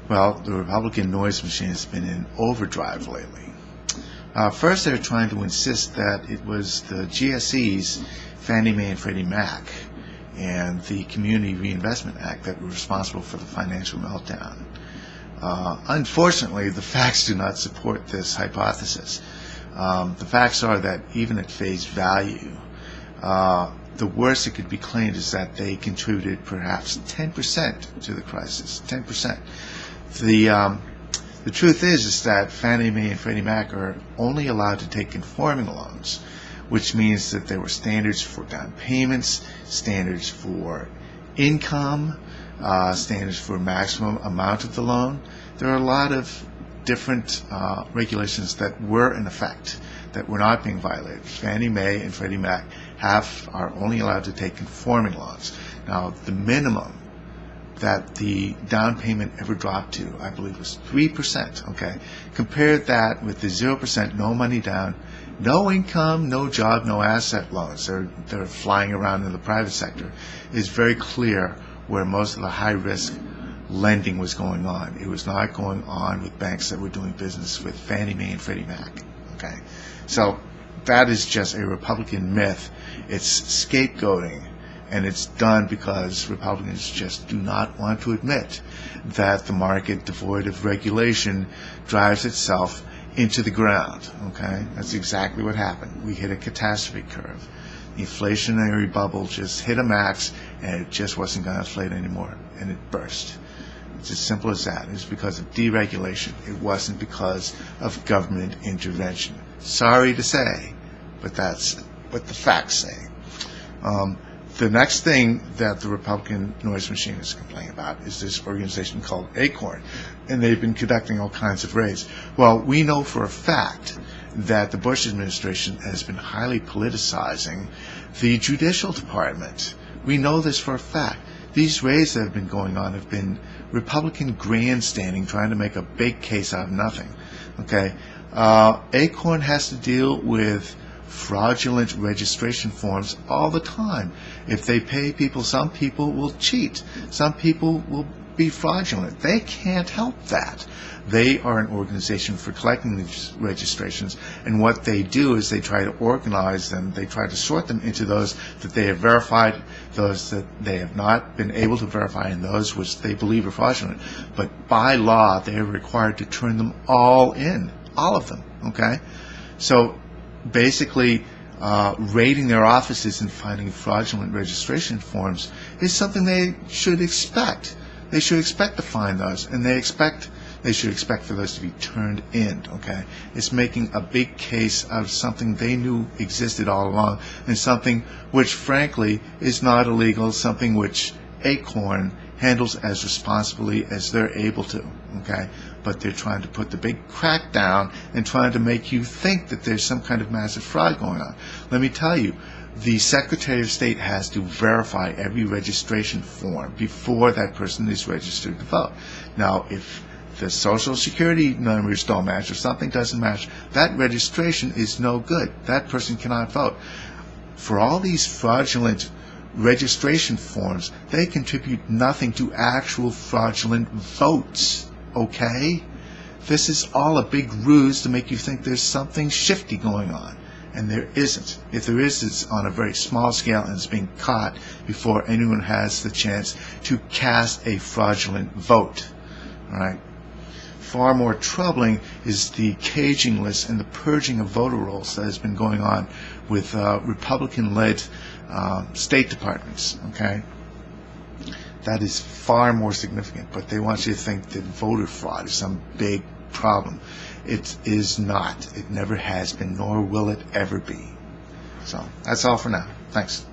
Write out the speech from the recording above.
Well, the Republican noise machine has been in overdrive lately. First, they're trying to insist that it was the GSEs, Fannie Mae and Freddie Mac, and the Community Reinvestment Act that were responsible for the financial meltdown. Unfortunately, the facts do not support this hypothesis. The facts are that even at face value, the worst that could be claimed is that they contributed perhaps 10% to the crisis. 10%. The truth is that Fannie Mae and Freddie Mac are only allowed to take conforming loans, which means that there were standards for down payments, standards for income, standards for maximum amount of the loan. There are a lot of different regulations that were in effect that were not being violated. Fannie Mae and Freddie Mac are only allowed to take conforming loans. Now, the minimum that the down payment ever dropped to, I believe, was 3%. Okay, compare that with the 0%, no money down, no income, no job, no asset loans. They're flying around in the private sector. It's very clear where most of the high risk lending was going on. It was not going on with banks that were doing business with Fannie Mae and Freddie Mac. Okay, so that is just a Republican myth. It's scapegoating. And it's done because Republicans just do not want to admit that the market, devoid of regulation, drives itself into the ground. Okay, that's exactly what happened. We hit a catastrophe curve. The inflationary bubble just hit a max, and it just wasn't going to inflate anymore, and it burst. It's as simple as that. It's because of deregulation. It wasn't because of government intervention. Sorry to say, but that's what the facts say. The next thing that the Republican noise machine is complaining about is this organization called Acorn, and they've been conducting all kinds of raids. Well, we know for a fact that the Bush administration has been highly politicizing the Judicial Department. We know this for a fact. These raids that have been going on have been Republican grandstanding, trying to make a big case out of nothing. Okay, Acorn has to deal with fraudulent registration forms all the time. If they pay people, some people will cheat. Some people will be fraudulent. They can't help that. They are an organization for collecting these registrations, and what they do is they try to organize them. They try to sort them into those that they have verified, those that they have not been able to verify, and those which they believe are fraudulent. But by law, they are required to turn them all in, all of them. Okay, so basically, raiding their offices and finding fraudulent registration forms is something they should expect. They should expect to find those, and they should expect for those to be turned in. Okay, it's making a big case out of something they knew existed all along, and something which, frankly, is not illegal. Something which Acorn handles as responsibly as they're able to. Okay, but they're trying to put the big crackdown and trying to make you think that there's some kind of massive fraud going on. Let me tell you, the Secretary of State has to verify every registration form before that person is registered to vote. Now, if the Social Security numbers don't match or something doesn't match, that registration is no good. That person cannot vote. For all these fraudulent registration forms, they contribute nothing to actual fraudulent votes. Okay? This is all a big ruse to make you think there's something shifty going on. And there isn't. If there is, it's on a very small scale and it's being caught before anyone has the chance to cast a fraudulent vote. All right? Far more troubling is the caging list and the purging of voter rolls that has been going on with Republican-led state departments. Okay? That is far more significant, but they want you to think that voter fraud is some big problem. It is not. It never has been, nor will it ever be. So that's all for now. Thanks.